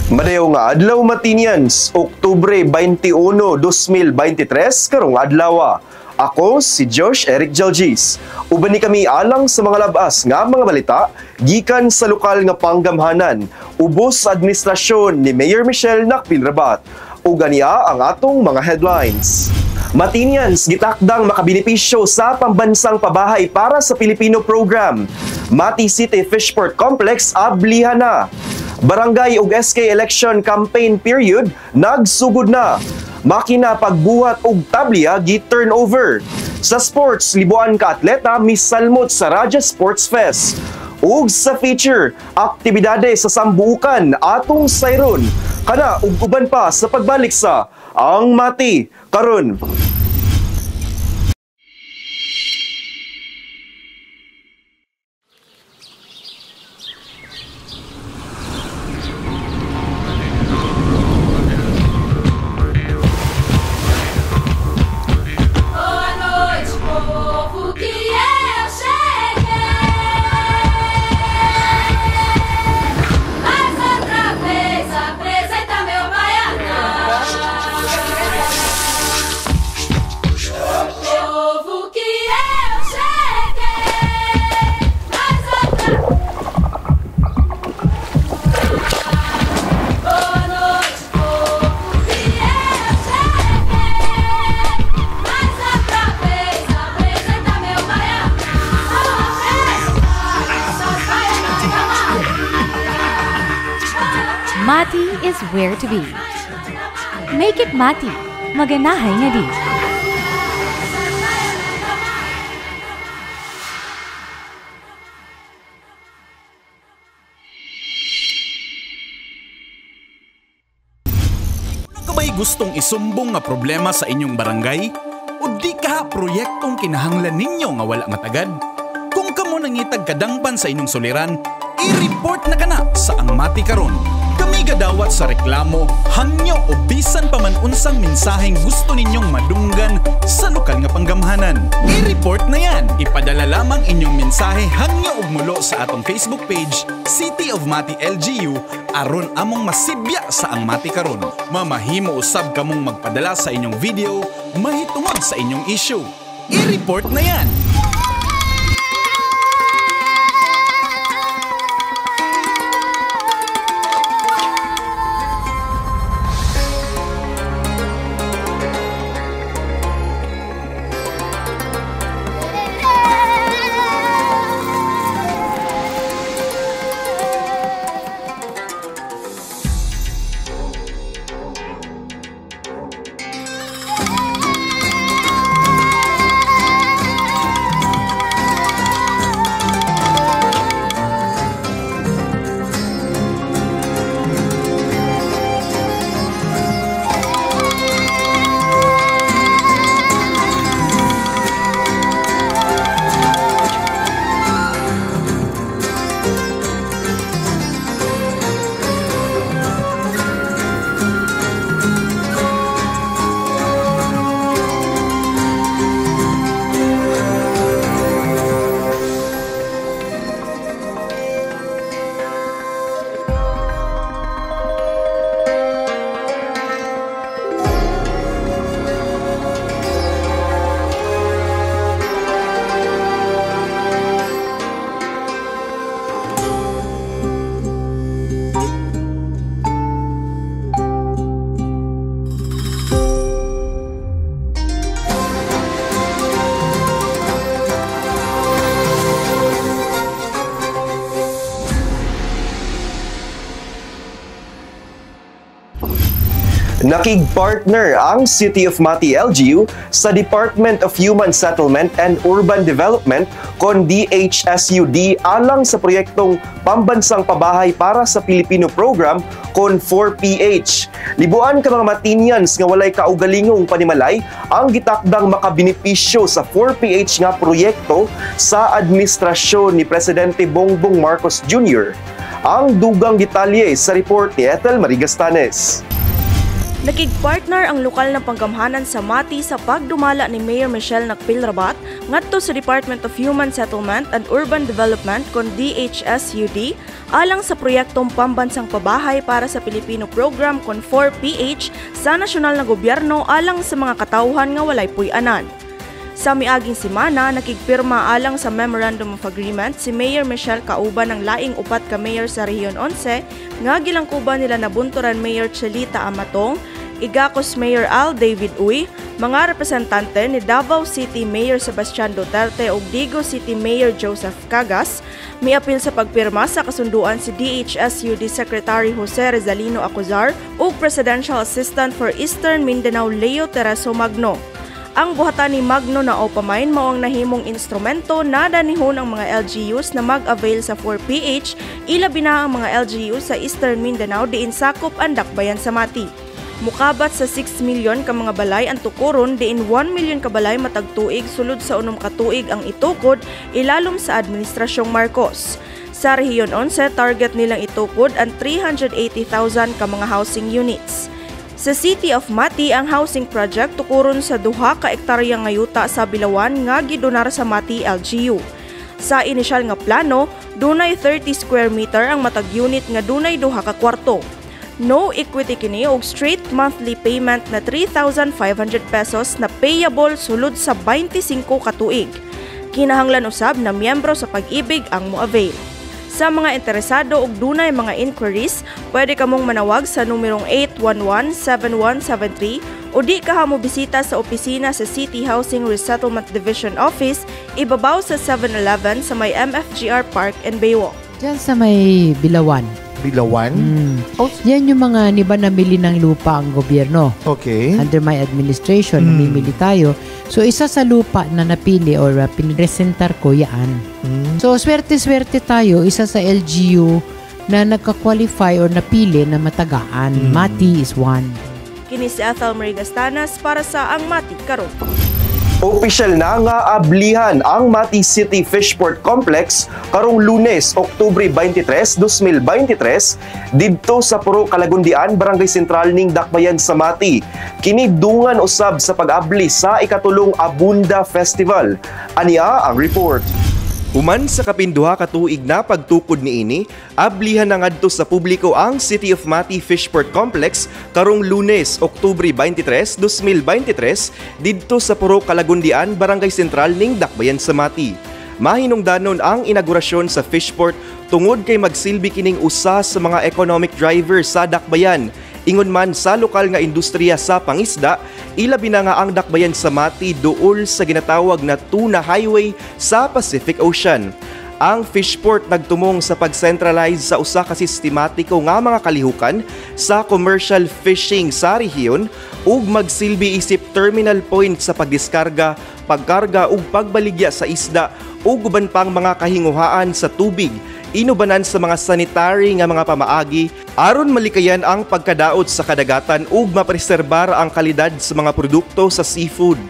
Madayo nga adlaw Matinians, Oktubre 21, 2023, karong adlaw. Ako si Josh Eric Jalgis. Uban ni kami alang sa mga labas nga mga balita gikan sa lokal nga panggamhanan, ubos sa administrasyon ni Mayor Michelle Nakpil-Rabat. Ug ganiya ang atong mga headlines. Matinians gitakdang makabenepisyo sa pambansang pabahay para sa Pilipino program. Mati City Fishport Complex ablihan na. Barangay ug SK election campaign period nagsugod na. Makina pagbuhat og tablia gi-turnover. Sa sports, libuan ka atleta misalmot sa Raja Sports Fest. Ug sa feature, aktibidade sa sambuukan atong sayron. Kana ug uban pa sa pagbalik sa Ang Mati karon. Mati is where to be. Make it Mati. Maganahay nga di. Kung ka ba'y gustong isumbong nga problema sa inyong barangay? O di ka proyektong kinahanglan ninyo nga wala nga tagad? Kung kamo nangitag kadangpan sa inyong suliran, i-report na kana sa Ang Mati karon. Kami gadawat sa reklamo, hangyo o bisan pa man unsang mensaheng gusto ninyong madunggan sa lokal nga panggamhanan. I-report na yan. Ipadala lamang inyong mensahe hangyo ug mulo sa atong Facebook page, City of Mati LGU, aron among masibya sa Ang Mati karon. Mamahimo usab kamong magpadala sa inyong video, mahitungod sa inyong issue. I-report na yan. Nakig-partner ang City of Mati LGU sa Department of Human Settlement and Urban Development kon DHSUD alang sa proyektong Pambansang Pabahay para sa Pilipino program kon 4PH. Libuan ka mga Matinians nga walay kaugalingong panimalay ang gitakdang makabenepisyo sa 4PH nga proyekto sa administrasyon ni Presidente Bongbong Marcos Jr. Ang dugang detalye sa report ni Ethel Marigastanes. Nakig-partner ang lokal na panggamhanan sa Mati sa pagdumala ni Mayor Michelle Nakpil-Rabat ngadto sa Department of Human Settlement and Urban Development kon DHSUD alang sa proyektong pambansang pabahay para sa Pilipino Program kon 4PH sa nasyonal na gobyerno alang sa mga katawhan nga walay puy-anan. Sa miaging semana, nakigpirma alang sa Memorandum of Agreement si Mayor Michelle kauban ng laing upat ka mayor sa Rehiyon 11 nga gilangkuban nila nabunturan Mayor Chelita Amatong, Igacos Mayor Al David Uy, mga representante ni Davao City Mayor Sebastian Duterte ug Digo City Mayor Joseph Cagas, miapil sa pagpirma sa kasunduan si DHSUD Secretary Jose Rizalino Acuzar ug Presidential Assistant for Eastern Mindanao Leo Tereso Magno. Ang buhatan ni Magno na opamain mao ang nahimong instrumento na danihon ang mga LGUs na mag-avail sa 4PH, ilabi na ang mga LGUs sa Eastern Mindanao diin sakop ang dakbayan sa Mati. Mukabat sa 6 milyon ka mga balay ang tukuron diin 1 milyon ka balay matag tuig sulod sa 6 ka tuig ang itukod ilalom sa Administrasyong Marcos. Sa Rehiyon 11, target nilang itukod ang 380,000 ka mga housing units. Sa City of Mati, ang housing project tukuron sa 2 ka ektarya nga yuta sa Bilawan nga gidonar sa Mati LGU. Sa inisyal nga plano, dunay 30 square meter ang matag unit nga dunay 2 ka kwarto. No equity kini og straight monthly payment na 3,500 pesos na payable sulod sa 25 ka tuig. Kinahanglan usab na miyembro sa Pag-ibig ang mo-avail. Sa mga interesado og dunay mga inquiries, pwede kamong manawag sa numerong 811-7173 o di ka mo bisita sa opisina sa City Housing Resettlement Division Office, ibabaw sa 7-Eleven sa may MFGR Park and Baywalk. Diyan sa may Bilawan. Bilawan? Yan yung mga niba namili ng lupa ang gobyerno. Okay. Under my administration, namimili tayo. So, isa sa lupa na napili or pinresentar ko, yan. So, swerte-swerte tayo, isa sa LGU na nagka-qualify or napili na matagaan. Mati is one. Kini si Ethel Marie Gastanas para sa Ang Mati Karon. Opisyal na nga ablihan ang Mati City Fishport Complex karong Lunes, Oktubre 23, 2023 didto sa Puro Calagundian, Barangay Sentral ning Dakbayan sa Mati. Kini dungan usab sa pag-abli sa ikatulong Abunda Festival. Ania ang report. Human sa kapinduha ka tuig na pagtukod niini, ablihan na ngadto sa publiko ang City of Mati Fishport Complex karong Lunes, Oktubre 23, 2023 didto sa Puro Calagundian, Barangay Sentral ning Dakbayan sa Mati. Mahinungdanon ang inaugurasyon sa Fishport tungod kay magsilbi kining usa sa mga economic driver sa Dakbayan. Ingon man sa lokal nga industriya sa pangisda, ilabi na nga ang Dakbayan sa Mati duol sa ginatawag na tuna highway sa Pacific Ocean. Ang Fishport nagtumong sa pag-centralize sa usa ka sistematiko nga mga kalihukan sa commercial fishing sa rehiyon ug magsilbi isip terminal point sa pagdiskarga, pagkarga ug pagbaligya sa isda ug uban pang mga kahinguhaan sa tubig. Inubanan sa mga sanitary nga mga pamaagi aron malikayan ang pagkadaot sa kadagatan ug mapreserbar ang kalidad sa mga produkto sa seafood.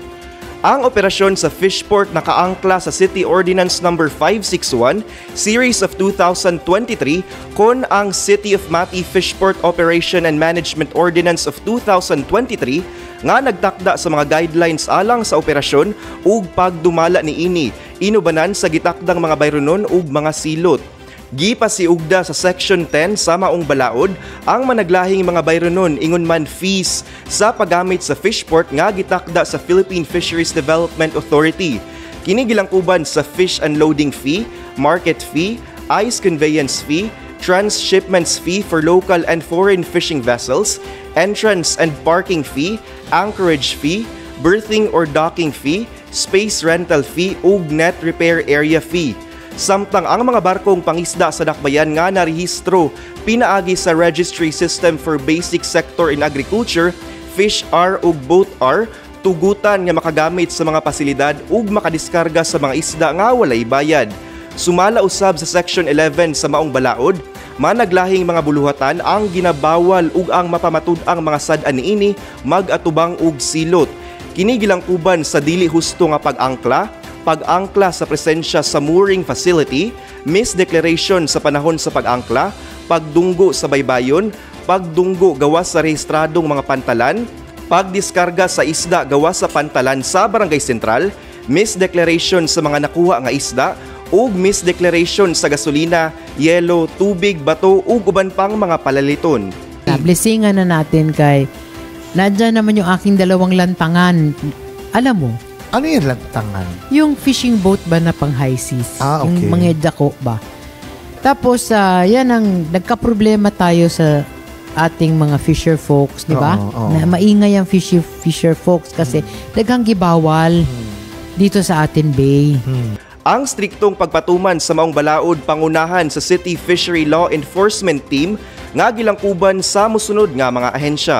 Ang operasyon sa Fishport nakaangkla sa City Ordinance No. 561 Series of 2023 kon ang City of Mati Fishport Operation and Management Ordinance of 2023 nga nagtakda sa mga guidelines alang sa operasyon ug pagdumala niini, inubanan sa gitakdang mga bayronon ug mga silot. Gipasiugda sa Section 10 sa maong balaod ang managlahing mga bayronon ingon man fees sa paggamit sa Fishport nga gitakda sa Philippine Fisheries Development Authority. Kini gilangkuban sa fish unloading fee, market fee, ice conveyance fee, transshipments fee for local and foreign fishing vessels, entrance and parking fee, anchorage fee, berthing or docking fee, space rental fee ug net repair area fee. Samtang ang mga barkong pangisda sa Dakbayan nga narehistro pinaagi sa Registry System for Basic Sector in Agriculture, Fish-R ug Boat-R, tugutan nga makagamit sa mga pasilidad ug makadiskarga sa mga isda nga walay bayad. Sumala usab sa Section 11 sa maong balaod, managlahing mga buluhatan ang ginabawal ug ang mapamatud-ang mga sad-an niini mag-atubang ug silot. Kini gilangkuban sa dili husto nga pag-angkla sa presensya sa mooring facility, misdeclaration sa panahon sa pag-angkla, pagdunggo sa baybayon, pagdunggo gawas sa rehistradong mga pantalan, pagdiskarga sa isda gawas sa pantalan sa Barangay Sentral, misdeclaration sa mga nakuha nga isda, ug misdeclaration sa gasolina, yelo, tubig, bato ug uban pang mga palaliton. Blessingan na natin kay nandyan naman yung aking dalawang lantangan. Alam mo, Ano yung lantangan? yung fishing boat ba na pang high seas? Ah, okay. Yung mga dako ba? Tapos, yan ang nagka-problema tayo sa ating mga fisher folks, di ba? Oo. Na maingay ang fisher folks kasi daghang gibawal dito sa atin bay. Ang striktong pagpatuman sa maong balaod pangunahan sa City Fishery Law Enforcement Team nga gilangkuban sa mosunod nga mga ahensya.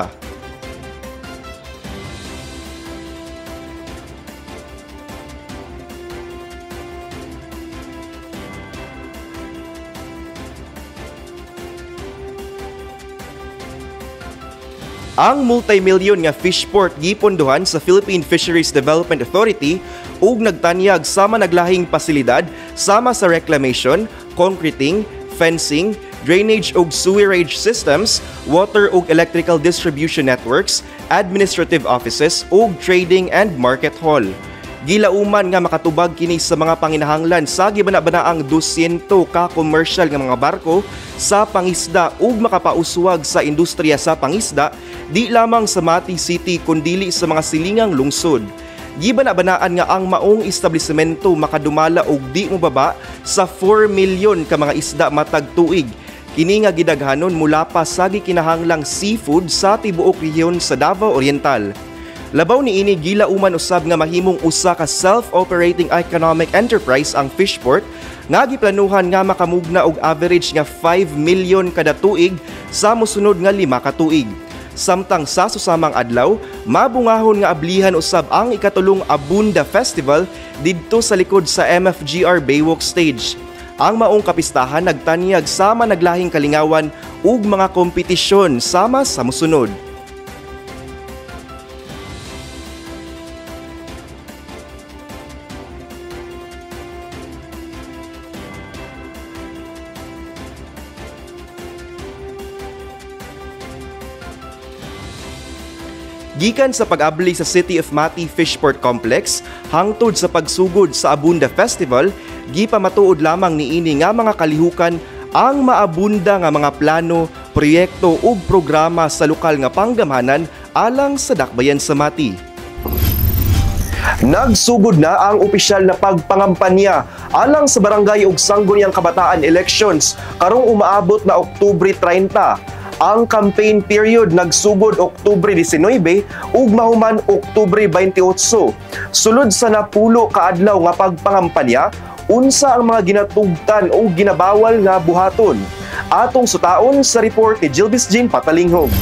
Ang multi-million nga fish port gipondohan sa Philippine Fisheries Development Authority ug nagtanyag sama naglahing pasilidad sama sa reclamation, concreting, fencing, drainage ug sewerage systems, water ug electrical distribution networks, administrative offices ug trading and market hall. Gilauman nga makatubag kini sa mga panginahanglan sa gibana-banaang 200 ka commercial nga mga barko sa pangisda ug makapauswag sa industriya sa pangisda di lamang sa Mati City kundili sa mga silingang lungsod. Gibana-banaan nga ang maong establisemento makadumala og di mobaba sa 4 milyon ka mga isda matag tuig. Kini nga gidaghanon mula pa sa gikinahanglang seafood sa tibuok rehiyon sa Davao Oriental. Labaw ni ini gilauman usab nga mahimong usa ka self-operating economic enterprise ang Fishport nga giplanuhan nga makamugna og average nga 5 milyon kada tuig sa mosunod nga 5 ka tuig. Samtang sa susamang adlaw, mabungahon nga ablihan usab ang ikatulong Abunda Festival didto sa likod sa MFGR Baywalk Stage. Ang maong kapistahan nagtanyag sama naglahing kalingawan ug mga kompetisyon sama sa mosunod. Gikan sa pag-abli sa City of Mati Fishport Complex, hangtod sa pagsugod sa Abunda Festival, gipamatuod lamang niini nga mga kalihukan ang maabunda nga mga plano, proyekto ug programa sa lokal nga panggamhanan alang sa dakbayan sa Mati. Nagsugod na ang opisyal na pagpangampanya alang sa barangay ug sangguniang kabataan elections karong umaabot na Oktubre 30. Ang campaign period nagsugod Oktubre 19 ug mahuman Oktubre 28. Sulod sa napulo ka adlaw nga pagpangampanya, unsa ang mga ginatugtan o ginabawal nga buhaton? Atong sutaon sa report ni Jilbis Jean Patalinghog.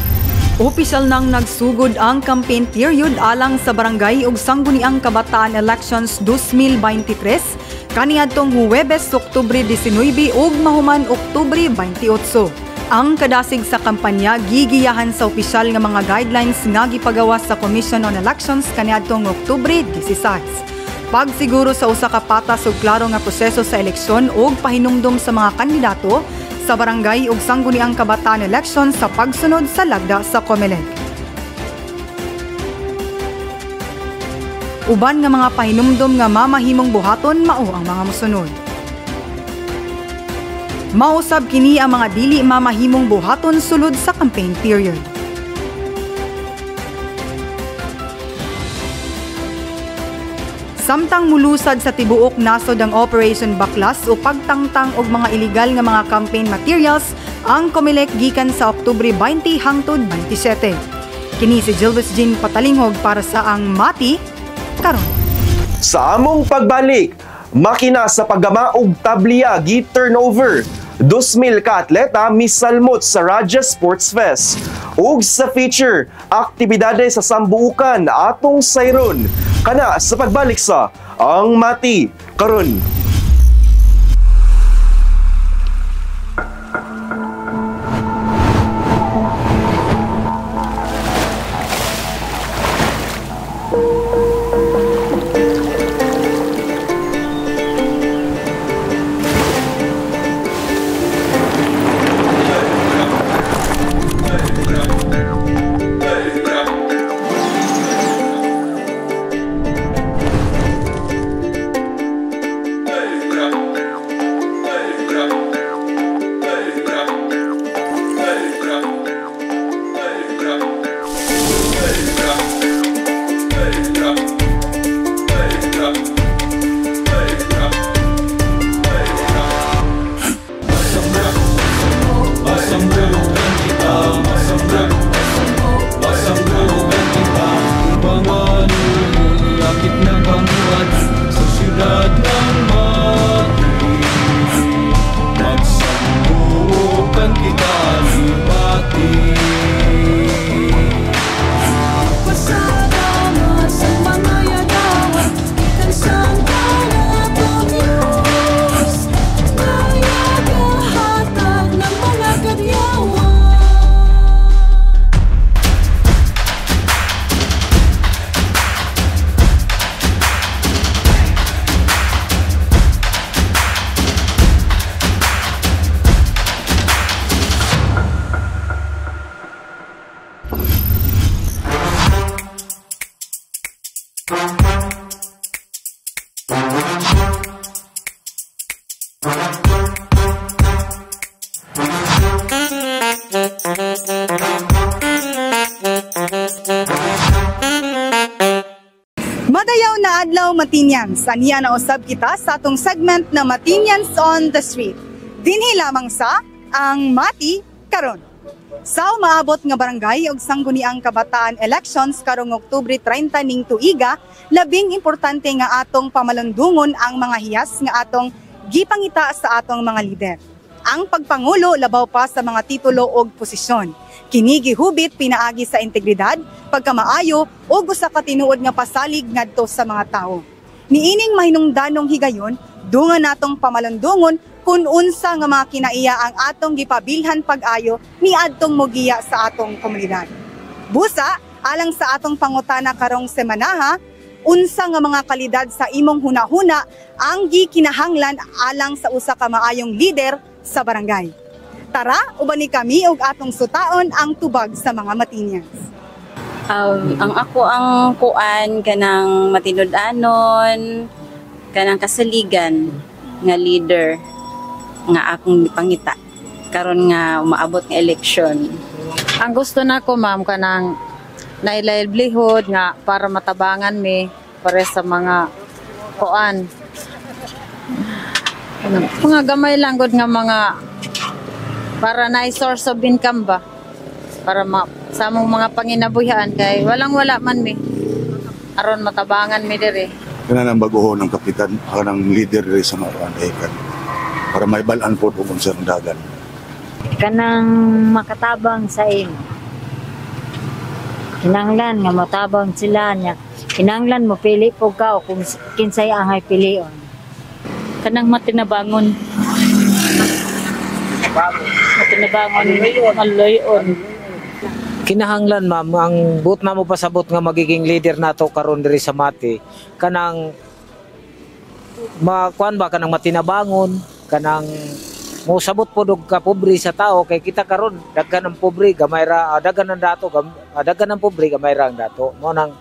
Opisyal nang nagsugod ang campaign period alang sa barangay ug sangguniang kabataan elections 2023 kaniadtong Huwebes Oktubre 19 ug mahuman Oktubre 28. Ang kadasig sa kampanya gigiyahan sa opisyal nga mga guidelines nga gipagawas sa Commission on Elections kaniadtong Oktubre 16. Pagsiguro sa usa ka patas ug klaro nga proseso sa eleksyon ug pahinumdom sa mga kandidato sa barangay ug sangguniang kabataan election sa pagsunod sa lagda sa COMELEC. Uban nga mga pahinumdom nga mamahimong buhaton mao ang mga mosunod. Mausab kini ang mga dili mamahimong buhaton sulod sa campaign period. Samtang mulusad sa tibuok nasod ang Operation Baklas o pagtangtang og mga illegal nga mga campaign materials ang COMELEC gikan sa Oktubre 20 hangtod 27. Kini si Jilbis Jean Patalinghog para sa ang Mati karon. Sa among pagbalik, makina sa paggama og tabliya gi-turnover. 2,000 ka atleta misalmot sa Raja Sports Fest. Ug sa feature, aktibidade sa sambuukan atong sayron. Kana sa pagbalik sa Ang Mati karon. Matinians, aniya na usab kita sa atong segment na Matinians on the Street. Dinhi lamang sa ang Mati karon. Sa maabot nga barangay ug sangguniang kabataan elections karong Oktubre 30 ning tuiga, labing importante nga atong pamalundungon ang mga hiyas nga atong gipangita sa atong mga lider. Ang pagpangulo labaw pa sa mga titulo ug posisyon. Kini gihubit pinaagi sa integridad, pagkamaayo ug usa ka tinuod nga pasalig ngadto sa mga tawo. Niining mahinungdanong higayon, dungan natong pamalundungon kung unsa nga mga kinaiya ang atong gipabilhan pag-ayo ni adtong mogiya sa atong komunidad. Busa, alang sa atong pangutana karong semanaha, unsa nga mga kalidad sa imong hunahuna ang gikinahanglan alang sa usa ka maayong lider sa barangay. Tara, ubani kami ug atong sutaon ang tubag sa mga Matinians. Ang ako ang kuan kanang matinud-anon, kanang kasaligan nga leader nga akong pangita karon nga umaabot nga eleksyon. Ang gusto nako ma'am kanang nailaiblihod nga para matabangan mi para sa mga kuan. Mga gamay lang gud nga mga para na source of income ba para sa among mga panginabuhian kay walang-wala man mi aron matabangan mi diri. Kana nang baguhon ng kapitan, kanang leader diri sa mga dahikan para may balaan po kung sa dagan. Kanang makatabang sa imo. Kinanglan nga matabang sila niya. Kinanglan mo pili po ka kung kinsay ang ay pilion. Kanang matinabangon. Malayon. Kinahanglan ma'am, ang but na mo pasabot nga magiging leader nato karon diri sa Mati, kanang makuan ba kanang matinabangon, kanang musabot po og kapobre sa tao kay kita karon daghan ang pobre gamay ra daghan ang dato daghan ang pobre gamay ra ang dato mo nang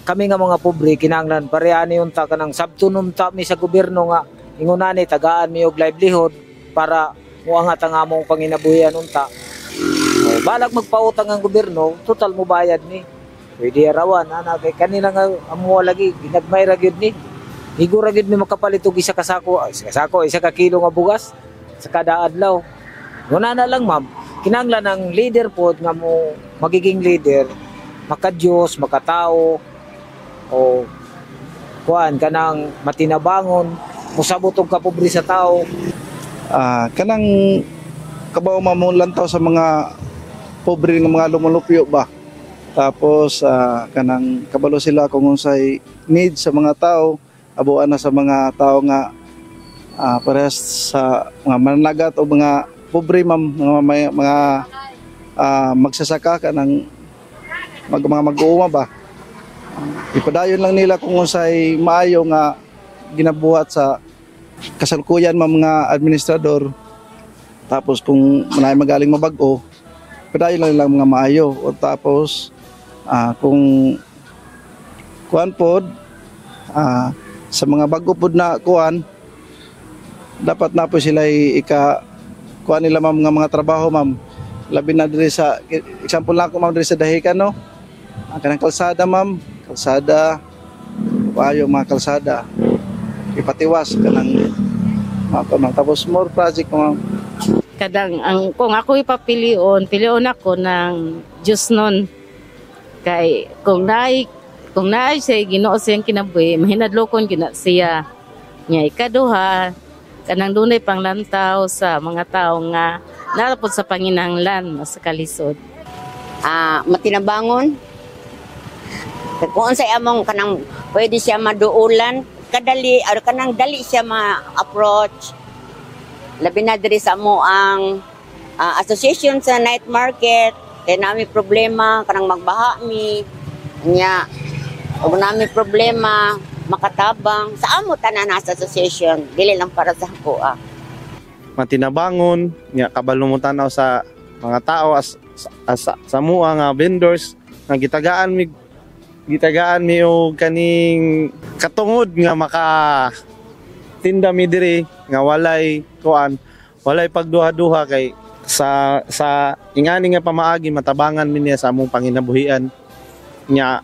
kami nga mga pobre kinahanglan pareani unta kanang sabtunom ta mi sa gobyerno nga ingunani tagaan mi og livelihood para muangat ang among panginabuhian unta. Balag magpautang ang gobyerno, total mo bayad ni. Pwede arawan ana kay kanila nga amo lagi ginagmay ra gyud ni. Higo ra gyud mi makapalit og isa ka sako, isa ka kilo nga bugas sa kada adlaw. Nguna na lang ma'am, kinahanglan ang leader pod nga mo magiging leader, makadiyos, makatao o kuan kanang matinabangon, musabot og kapobre sa tao. Kanang kabaw mamulantaw sa mga pobre nga mga lumulupyo ba. Tapos kanang kabalo sila kung unsay need sa mga tao, abuan na sa mga tao nga parehas sa mga mananagat o mga pobre mga magsasaka kanang mga mag-uuma ba. Ipadayon lang nila kung unsay maayo nga ginabuhat sa kasalukuyan mga administrador. Tapos kung manay magaling mabag-o, padayon lang nilang mga maayo. O tapos kung kuan pod sa mga bago pod na kuan, dapat na po sila kuan nila ma'am mga trabaho ma'am. Labi na diri sa example lang ko ma'am diri sa dahikan no. Ang kanang kalsada ma'am, kalsada maayo mga kalsada. Ipatiwas kanang tapos more project ma'am. Kadang kung ako ipapilion ako ng Diyos nun. Kay kung naay siya Ginoo siyang kinabuhi, mahinadlokon gina siya. Nya ikaduha kanang dunay panglantaw sa mga tao nga narapod sa panginahanglan sa kalisod. Matinabangon. Kung unsay among kanang pwede siya maduulan, kadali or kanang dali siya ma-approach. Labi na diri sa mo ang association sa night market, kay nami problema kanang magbaha mi nya ug nami problema makatabang sa amo tanan sa association, dili lang para sa ako. Matinabangon nya kabalo mo tanaw sa mga tao sa mua nga vendors nga gitagaan mi og kaning katungod nga tinda mi diri nga walay pagduha-duha kay sa ingani nga pamaagi matabangan mi niya sa among panginabuhian nya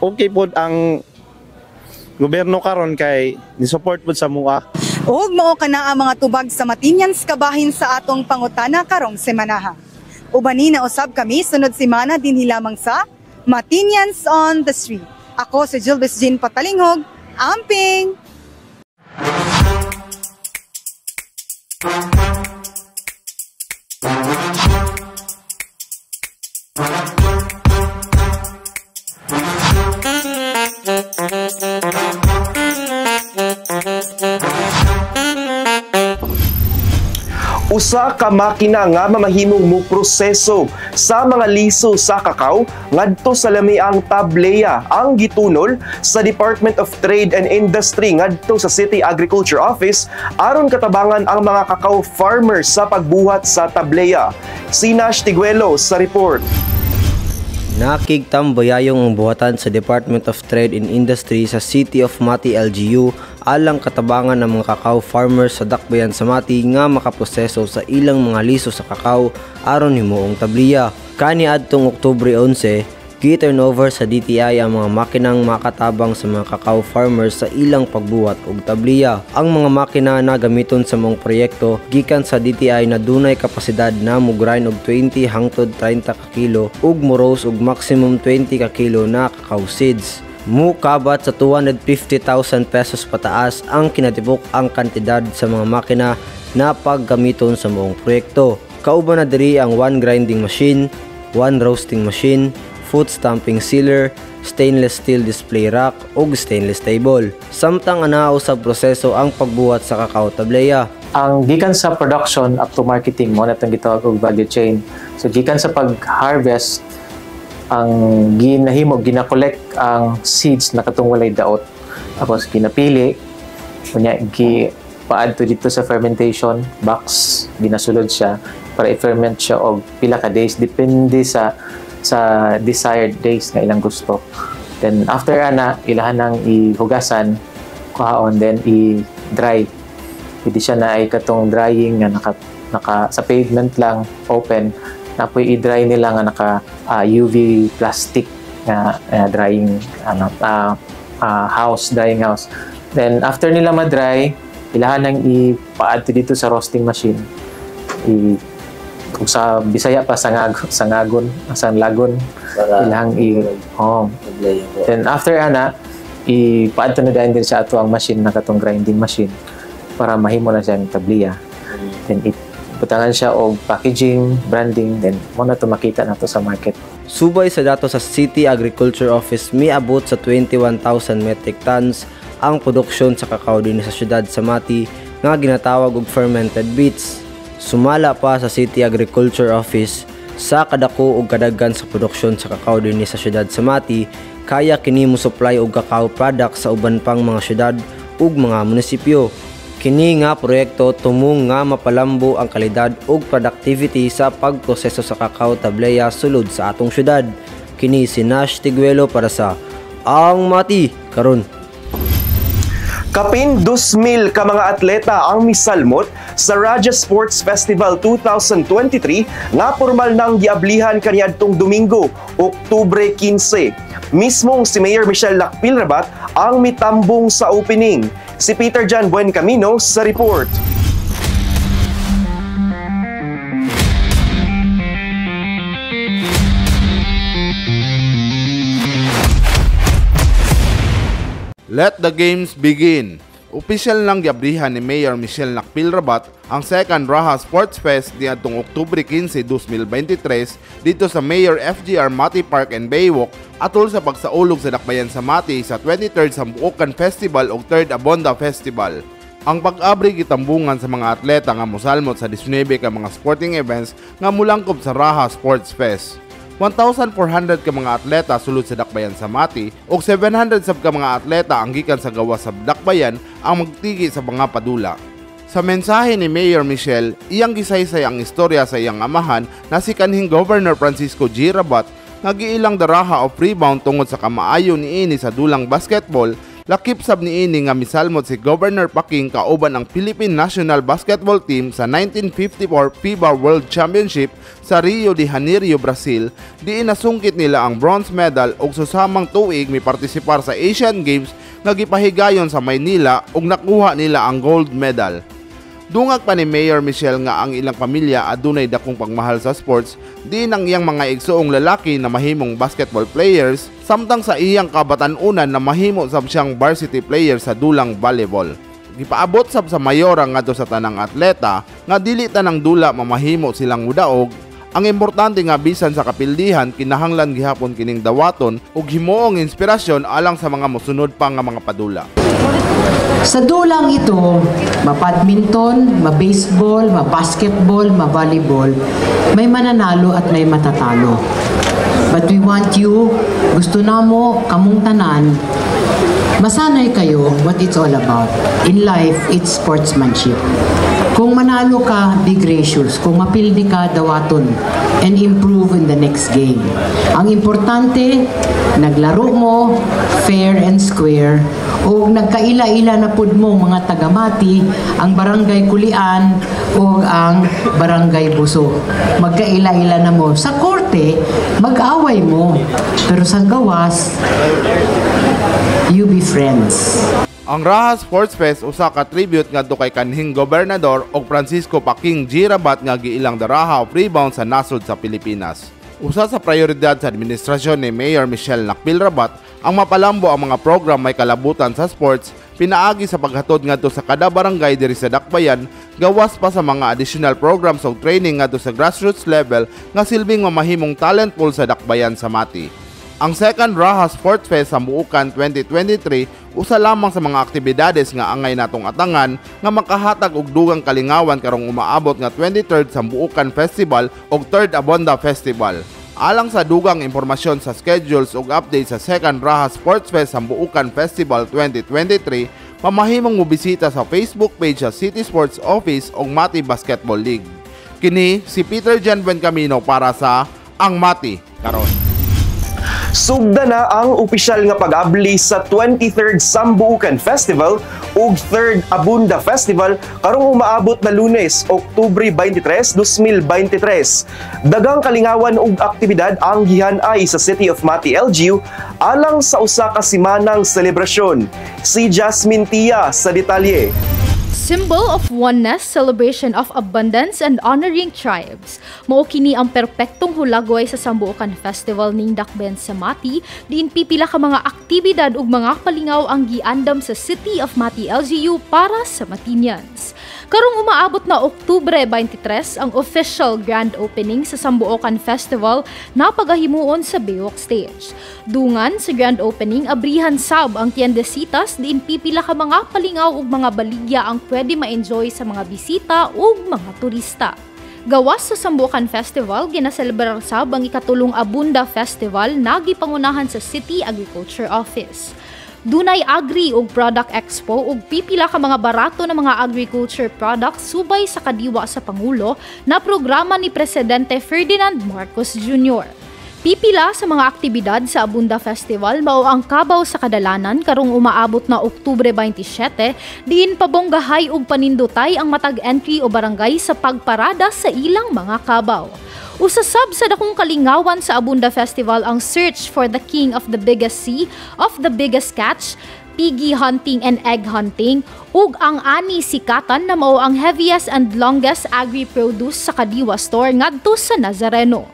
okay pod ang gobyerno karon kay ni-support pud sa mua. Ug mao kana ang mga tubag sa Matinyans kabahin sa atong pangutana karong semanaha. Ubani na usab kami sunod semana dinhi lamang sa Matinyans on the Street. Ako si Jilbis Jean Patalinghog, Amping! Usa ka makina nga mamahimong mo proseso sa mga liso sa kakao ngadto sa lamiang tableya ang gitunol sa Department of Trade and Industry ngadto sa City Agriculture Office aron katabangan ang mga kakao farmers sa pagbuhat sa tableya. Si Nash Tiguelo sa report. Nakigtambayayong ang buhatan sa Department of Trade and Industry sa City of Mati LGU alang katabangan ng mga kakao farmers sa dakbayan sa Mati nga makaproseso sa ilang mga liso sa kakao aron himuong tabliya. Kaniadtong Oktubre 11, gi-turnover sa DTI ang mga makinang makatabang sa mga kakao farmers sa ilang pagbuhat og tabliya. Ang mga makina na gamiton sa mong proyekto gikan sa DTI na dunay kapasidad na mugrind og 20 hangtod 30 ka kilo ug moros og maximum 20 ka kilo na kakao seeds. Mukabat sa 250,000 pesos pataas ang kinatibok ang kantidad sa mga makina na paggamiton sa mong proyekto. Kauban na diri ang 1 grinding machine, 1 roasting machine, foot stamping sealer, stainless steel display rack ug stainless table. Samtang anao sa proseso ang pagbuhat sa kakao tableya. Ang gikan sa production up to marketing mo natong gitawag og value chain. So gikan sa pag-harvest ang gina-collect ang seeds na katong walay daot. Tapos ginapili kunya paadto dito sa fermentation box, ginasulod siya para i-ferment siya og pila ka days depende sa desired days nga ilang gusto. Then after ana ilahan nang ihugasan kuhaon then i-dry. Pwede siya na ay katong drying nga naka sa pavement lang open na pwede i-dry nila nga naka UV plastic nga drying drying house. Then after nila ma-dry ilahan nang ipaadto dito sa roasting machine. Kung sa Bisaya pa sangagon ilang then after ana ipaadto na din sa ato ang machine na katong grinding machine para mahimo na siya ng tabliya. Then iputangan siya og packaging, branding, then mo na to makita nato sa market. Subay sa dato sa City Agriculture Office miabot sa 21,000 metric tons ang produksyon sa kakao din sa syudad sa Mati nga ginatawag og fermented beets. Sumala pa sa City Agriculture Office sa kadako ug kadaghan sa produksyon sa kakao dinhi sa syudad sa Mati, kaya kini mo supply og kakao products sa uban pang mga syudad ug mga munisipyo. Kini nga proyekto tumong nga mapalambo ang kalidad ug productivity sa pagproseso sa kakao tableya sulod sa atong syudad. Kini si Nash Tiguelo para sa Ang Mati karon. Kapin 2,000 ka mga atleta ang misalmot sa Raja Sports Festival 2023 nga formal nang giablihan kaniadtong Domingo, Oktubre 15. Mismong si Mayor Michelle Lacpilrabat ang mitambong sa opening. Si Peter John Buencamino sa report. Let the games begin! Opisyal lang giabrihan ni Mayor Michelle Lacpilrabat ang second Raha Sports Fest niadtong Oktubre 15, 2023 dito sa Mayor FGR Mati Park and Baywalk atol sa pagsaulog sa dakbayan sa Mati sa 23rd Sambuokan Festival ug 3rd Abonda Festival. Ang pag-abri gitambungan sa mga atleta nga mosalmot sa 19 ka mga sporting events nga mulangkob sa Raha Sports Fest. 1,400 ka mga atleta sulod sa dakbayan sa Mati ug 700 sab ka mga atleta ang gikan sa gawas sa dakbayan ang magtigi sa mga padula. Sa mensahe ni Mayor Michelle, iyang gisaysay ang istorya sa iyang amahan na si kanhing Governor Francisco G. Rabat nga giilang daraha of rebound tungod sa kamaayo niini sa dulang basketball. Lakip sab niini nga misalmot si Governor Paking kauban ang Philippine National Basketball Team sa 1954 FIBA World Championship sa Rio de Janeiro, Brazil. Diin nasungkit nila ang bronze medal ug susamang tuig mi partisipar sa Asian Games nga gipahigayon sa Maynila ug nakuha nila ang gold medal. Dungag pa ni Mayor Michelle nga ang ilang pamilya adunay dakong pagmahal sa sports, di nang iyang mga igsoong lalaki na mahimong basketball players, samtang sa iyang kabatan-unan na mahimo sab siyang varsity player sa dulang volleyball. Gipaabot sab sa mayora ngadto sa tanang atleta nga dili tanang dula mamahimo silang mudaog. Ang importante nga bisan sa kapildihan kinahanglan gihapon kining dawaton ug himuong inspirasyon alang sa mga mosunod pa nga mga padula. Sa dulang ito, ma-badminton, ma-baseball, ma-basketball, ma-volleyball, may mananalo at may matatalo. But we want you, gusto namo, kamong tanan, masanay kayo what it's all about. In life, it's sportsmanship. Kung manalo ka, be gracious. Kung mapildi ka, dawaton and improve in the next game. Ang importante, naglaro mo, fair and square, o nagkaila-ila na pud mo mga taga-Mati, ang barangay Kulian o ang barangay Buso. Magkaila-ila na mo. Sa korte, mag-away mo. Pero sa gawas, you be friends. Ang Raha Sports Fest usa ka tribute ngadto kay kanhing gobernador og Francisco Paking G. Rabat nga giilang the Raha of Rebound sa nasod sa Pilipinas. Usa sa prioridad sa administrasyon ni Mayor Michelle Nakpil Rabat ang mapalambo ang mga program may kalabutan sa sports, pinaagi sa paghatod ngadto sa kada barangay diri sa Dakbayan, gawas pa sa mga additional programs og training ngadto sa grassroots level nga silbing mamahimong talent pool sa Dakbayan sa Mati. Ang second Raha Sports Fest sa Buukan 2023 usa lamang sa mga aktibidades nga angay natong atangan nga makahatag og dugang kalingawan karong umaabot nga 23rd sa Buukan Festival ug 3rd Abonda Festival. Alang sa dugang impormasyon sa schedules ug update sa second Raha Sports Fest sa Buukan Festival 2023, mamahimong mobisita sa Facebook page sa City Sports Office ug Mati Basketball League. Kini si Peter Jan Buencamino para sa Ang Mati Karon. Sugda na ang opisyal nga pag-abli sa 23rd Sambuukan Festival ug 3rd Abunda Festival karong umaabot na Lunes, Oktubre 23, 2023. Dagang kalingawan ug aktibidad ang gihan-ay sa City of Mati LGU alang sa usa ka semanang selebrasyon. Si Jasmine Tia sa detalye. Symbol of oneness, celebration of abundance, and honoring tribes. Mao kini ang perpektong hulagway sa Sambuukan Festival ning Dakbayan sa Mati, diin pipila ka mga aktibidad ug mga palingaw ang giandam sa City of Mati LGU para sa Matinians. Karong umaabot na Oktubre 23 ang official grand opening sa Sambuukan Festival na pagahimuon sa Baywalk Stage. Dungan sa grand opening, abrihan sab ang tiendesitas diin pipila ka mga palingaw ug mga baligya ang pwede ma-enjoy sa mga bisita ug mga turista. Gawas sa Sambuukan Festival, ginaselebrar sab ang ikatulong Abunda Festival na gipangunahan sa City Agriculture Office. Dunay agri ug product expo ug pipila ka mga barato na mga agriculture products subay sa kadiwa sa Pangulo na programa ni Presidente Ferdinand Marcos Jr. Pipila sa mga aktibidad sa Abunda Festival mao ang Kabaw sa Kadalanan karong umaabot na Oktubre 27, diin pabonggahay ug panindutay ang matag entry o barangay sa pagparada sa ilang mga kabaw. Usasab sa dakong kalingawan sa Abunda Festival ang Search for the King of the Biggest Sea, of the Biggest Catch, piggy hunting and egg hunting, ug ang ani sikatan na mao ang heaviest and longest agri-produce sa Kadiwa Store ngadto sa Nazareno.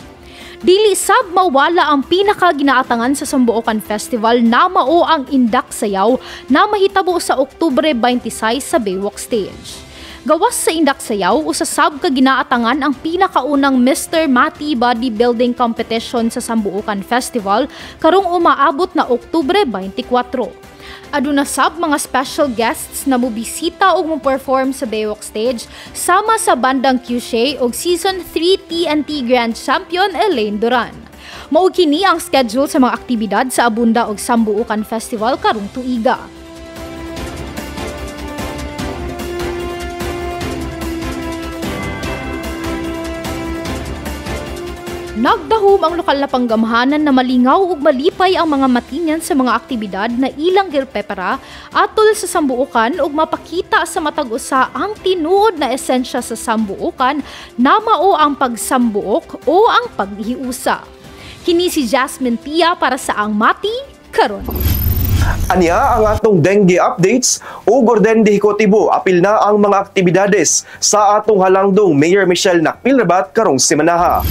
Dili sab mawala ang pinaka-ginaatangan sa Sambuukan Festival na mao ang Indak Sayaw na mahitabo sa Oktubre 26 sa Baywalk Stage. Gawas sa Indak Sayaw, usasab ka ginaatangan ang pinakaunang Mr. Mati Bodybuilding Competition sa Sambuukan Festival karong umaabot na Oktubre 24. Aduna sab mga special guests na mobisita ug mo-perform sa Baywalk Stage sama sa bandang Cushay ug Season 3 TNT Grand Champion Elaine Duran. Mao kini ang schedule sa mga aktibidad sa Abunda ug Sambuukan Festival karong tuiga. Nagdahom ang lokal na panggamhanan na malingaw ug malipay ang mga Matinian sa mga aktibidad na ilang girpepara atol sa Sambuukan ug mapakita sa matag usa ang tinuod na esensya sa Sambuukan na mao ang pagsambuok o ang paghiusa. Kini si Jasmine Tia para sa Ang Mati Karon. Aniya ang atong dengue updates ug orden dehikotibo apil na ang mga aktibidades sa atong halangdong Mayor Michelle Nakpilrabat karong semanaha.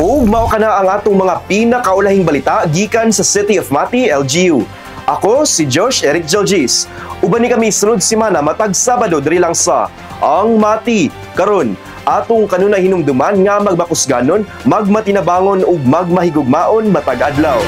Ug mao kana ang atong mga pinakaulahing balita gikan sa City of Mati, LGU. Ako si Josh Eric Jalgis. Uban ni kami sunod semana matag Sabado diri lang sa Ang Mati. Karon atong kanunay hinumduman nga magbakusganon, magmatinabangon ug magmahigugmaon matag adlaw.